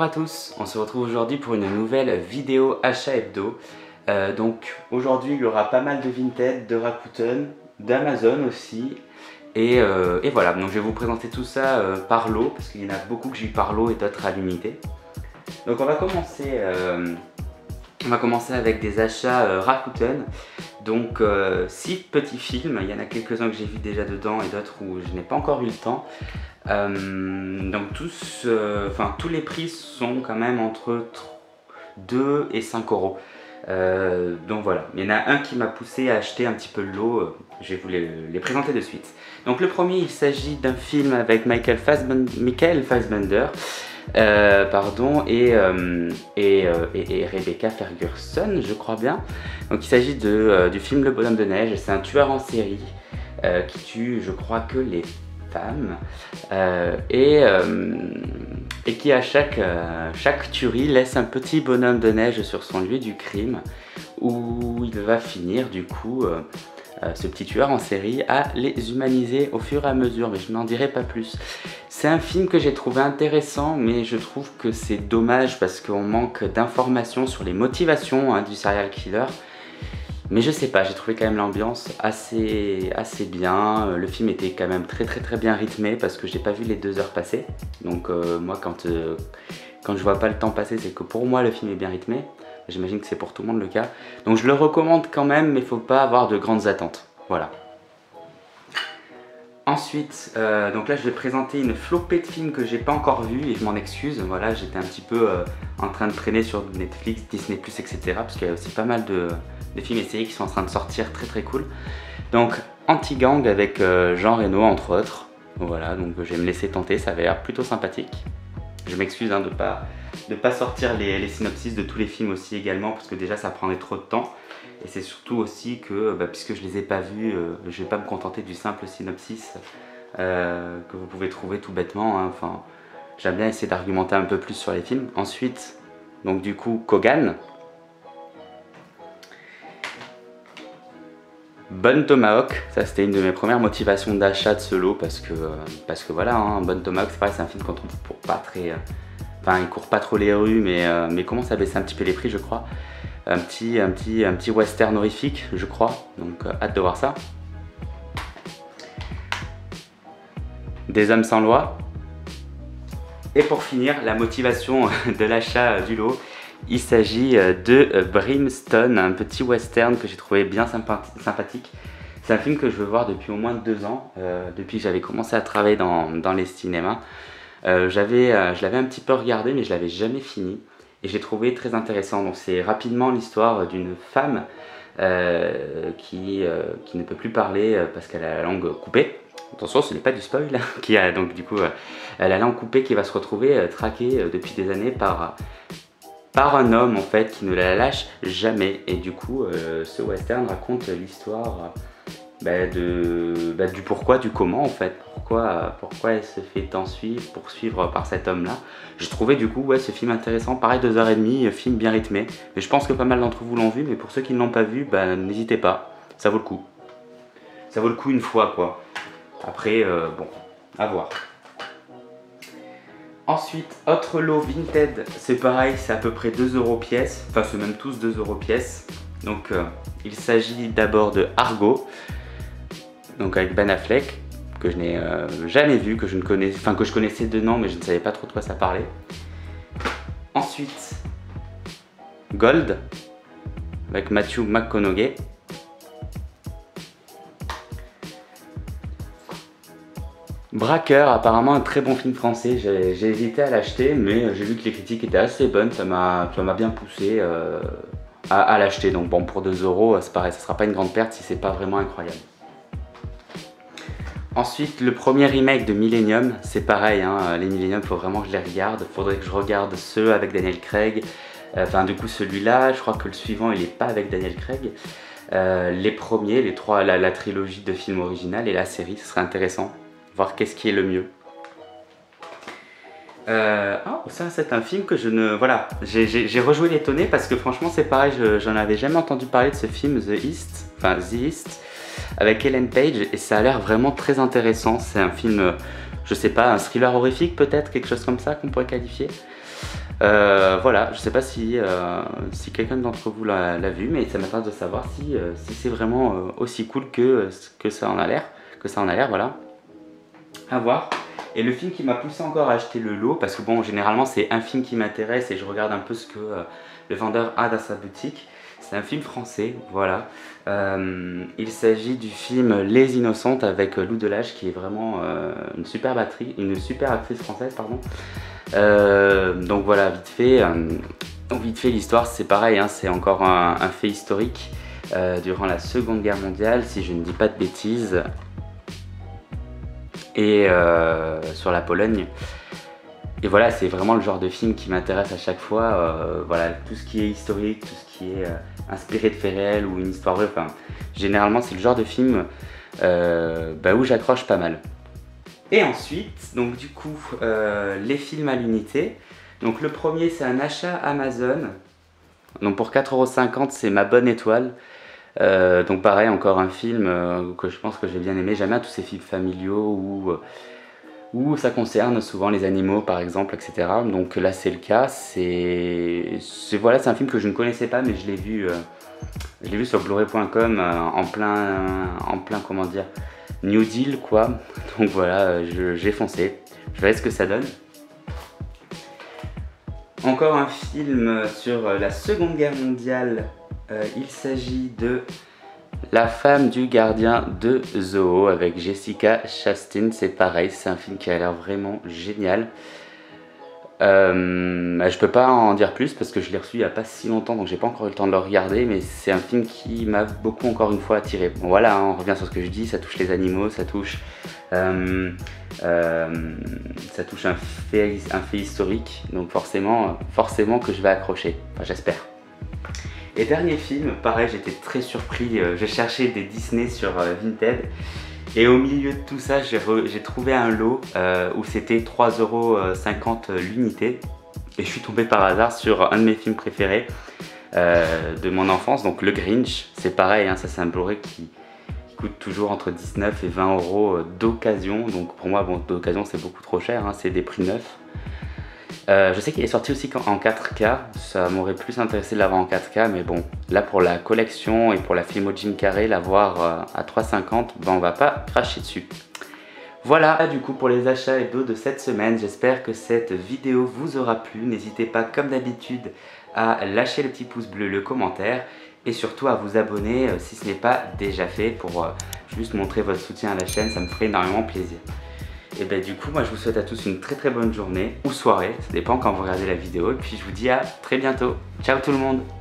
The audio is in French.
à tous, on se retrouve aujourd'hui pour une nouvelle vidéo achat hebdo. Donc aujourd'hui il y aura pas mal de Vinted, de Rakuten, d'Amazon aussi. Et voilà, donc je vais vous présenter tout ça par lot, parce qu'il y en a beaucoup que j'ai eu par lot et d'autres à l'unité. Donc on va commencer avec des achats Rakuten. Donc 6 petits films, il y en a quelques-uns que j'ai vu déjà dedans et d'autres où je n'ai pas encore eu le temps. Donc tous les prix sont quand même entre 2 et 5 euros. Donc voilà, il y en a un qui m'a poussé à acheter un petit peu le lot, je vais vous les présenter de suite. Donc le premier, il s'agit d'un film avec Michael Fassbender, et Rebecca Ferguson, je crois bien. Donc il s'agit du film Le Bonhomme de Neige. C'est un tueur en série qui tue, je crois, que les femmes et qui à chaque tuerie laisse un petit bonhomme de neige sur son lieu du crime, où il va finir du coup ce petit tueur en série à les humaniser au fur et à mesure, mais je n'en dirai pas plus. C'est un film que j'ai trouvé intéressant, mais je trouve que c'est dommage parce qu'on manque d'informations sur les motivations du serial killer. Mais je sais pas, j'ai trouvé quand même l'ambiance assez bien. Le film était quand même très bien rythmé parce que j'ai pas vu les 2 heures passer. Donc moi quand je vois pas le temps passer, c'est que pour moi le film est bien rythmé. J'imagine que c'est pour tout le monde le cas. Donc je le recommande quand même, mais il faut pas avoir de grandes attentes. Voilà. Ensuite, donc là je vais présenter une flopée de films que j'ai pas encore vus et je m'en excuse. Voilà, j'étais un petit peu en train de traîner sur Netflix, Disney+, etc. Parce qu'il y a aussi pas mal de films et séries qui sont en train de sortir très cool. Donc Anti-Gang avec Jean Reno entre autres. Voilà, donc je vais me laisser tenter, ça avait l'air plutôt sympathique. Je m'excuse de pas sortir les synopsis de tous les films aussi également, parce que déjà ça prendrait trop de temps. Et c'est surtout aussi que, puisque je les ai pas vus, je vais pas me contenter du simple synopsis que vous pouvez trouver tout bêtement, hein. Enfin, j'aime bien essayer d'argumenter un peu plus sur les films. Ensuite, donc du coup, Kogan. Bon Tomahawk, ça c'était une de mes premières motivations d'achat de ce lot, parce que voilà, hein, Bon Tomahawk, c'est pareil, c'est un film qu'on trouve pour pas très... Enfin, il court pas trop les rues, mais commence à baisser un petit peu les prix, je crois. Un petit western horrifique, je crois, donc hâte de voir ça. Des hommes sans loi. Et pour finir, la motivation de l'achat du lot, il s'agit de Brimstone, un petit western que j'ai trouvé bien sympathique. C'est un film que je veux voir depuis au moins 2 ans, depuis que j'avais commencé à travailler dans les cinémas. Je l'avais un petit peu regardé, mais je l'avais jamais fini. Et j'ai trouvé très intéressant. Donc c'est rapidement l'histoire d'une femme qui ne peut plus parler parce qu'elle a la langue coupée. Attention, ce n'est pas du spoil, qui a donc du coup la langue coupée, qui va se retrouver traquée depuis des années par un homme en fait qui ne la lâche jamais. Et du coup ce western raconte l'histoire du pourquoi, du comment en fait, pourquoi elle se fait tant poursuivre par cet homme là. J'ai trouvé du coup ce film intéressant, pareil 2h30, film bien rythmé, mais je pense que pas mal d'entre vous l'ont vu, mais pour ceux qui ne l'ont pas vu, n'hésitez pas, ça vaut le coup. Ça vaut le coup une fois quoi. Après bon, à voir. Ensuite, autre lot Vinted, c'est pareil, c'est à peu près 2 euros pièce, enfin c'est même tous 2 euros pièce. Donc il s'agit d'abord de Argo, donc avec Ben Affleck, que je n'ai jamais vu, que je connaissais de nom, mais je ne savais pas trop de quoi ça parlait. Ensuite, Gold, avec Matthew McConaughey. Braqueur, apparemment un très bon film français. J'ai hésité à l'acheter, mais j'ai vu que les critiques étaient assez bonnes, ça m'a bien poussé à l'acheter. Donc bon, pour 2 euros, c'est pareil, ça sera pas une grande perte si c'est pas vraiment incroyable. Ensuite, le premier remake de Millennium, c'est pareil, hein, les Millennium, il faut vraiment que je les regarde. Il faudrait que je regarde ceux avec Daniel Craig. Enfin, du coup, celui-là, je crois que le suivant, il n'est pas avec Daniel Craig. Les premiers, les 3, la trilogie de films original et la série, ce serait intéressant. Voir qu'est-ce qui est le mieux. Ça, c'est un film que je ne... Voilà, j'ai rejoué l'étonné parce que franchement, c'est pareil, j'en avais jamais entendu parler de ce film, The East, avec Ellen Page, et ça a l'air vraiment très intéressant. C'est un film, je sais pas, un thriller horrifique peut-être, quelque chose comme ça qu'on pourrait qualifier. Voilà, je sais pas si, si quelqu'un d'entre vous l'a vu, mais ça m'intéresse de savoir si, si c'est vraiment aussi cool que ça en a l'air, voilà, à voir. Et le film qui m'a poussé encore à acheter le lot, parce que bon, généralement c'est un film qui m'intéresse et je regarde un peu ce que le vendeur a dans sa boutique. C'est un film français, voilà. Il s'agit du film Les Innocentes avec Lou Delage, qui est vraiment une super actrice française, pardon. Donc voilà, vite fait l'histoire c'est pareil, hein, c'est encore un fait historique durant la Seconde Guerre mondiale, si je ne dis pas de bêtises, et sur la Pologne. Et voilà, c'est vraiment le genre de film qui m'intéresse à chaque fois. Voilà, tout ce qui est historique, tout ce qui est inspiré de faits réels ou une histoire vraie. Enfin, généralement, c'est le genre de film où j'accroche pas mal. Et ensuite, donc du coup, les films à l'unité. Donc le premier, c'est un achat Amazon. Donc pour 4,50 € c'est Ma Bonne Étoile. Donc pareil, encore un film que je pense que j'ai bien aimé. J'aime bien tous ces films familiaux où ça concerne souvent les animaux par exemple, etc. Donc là c'est le cas. Voilà, c'est un film que je ne connaissais pas, mais je l'ai vu sur blu-ray.com en plein comment dire, New Deal quoi. Donc voilà, j'ai foncé. Je verrai ce que ça donne. Encore un film sur la Seconde Guerre mondiale. Il s'agit de La femme du gardien de zoo avec Jessica Chastain. C'est pareil, c'est un film qui a l'air vraiment génial. Je peux pas en dire plus parce que je l'ai reçu il n'y a pas si longtemps, donc j'ai pas encore eu le temps de le regarder, mais c'est un film qui m'a beaucoup encore une fois attiré. Bon voilà, hein, on revient sur ce que je dis, ça touche les animaux, ça touche un fait historique, donc forcément que je vais accrocher, enfin j'espère. Et dernier film, pareil, j'étais très surpris, je cherchais des Disney sur Vinted. Et au milieu de tout ça, j'ai trouvé un lot où c'était 3,50 € l'unité. Et je suis tombé par hasard sur un de mes films préférés de mon enfance, donc Le Grinch. C'est pareil, hein, ça c'est un Blu-ray qui coûte toujours entre 19 et 20 € d'occasion. Donc pour moi, bon, d'occasion c'est beaucoup trop cher, hein, c'est des prix neufs. Je sais qu'il est sorti aussi en 4K, ça m'aurait plus intéressé de l'avoir en 4K, mais bon, là pour la collection et pour la film au Jim Carrey, l'avoir à 3,50 €, ben on va pas cracher dessus. Voilà du coup pour les achats hebdo de cette semaine, j'espère que cette vidéo vous aura plu. N'hésitez pas comme d'habitude à lâcher le petit pouce bleu, le commentaire et surtout à vous abonner si ce n'est pas déjà fait pour juste montrer votre soutien à la chaîne, ça me ferait énormément plaisir. Et ben du coup moi je vous souhaite à tous une très bonne journée ou soirée, ça dépend quand vous regardez la vidéo, et puis je vous dis à très bientôt. Ciao tout le monde!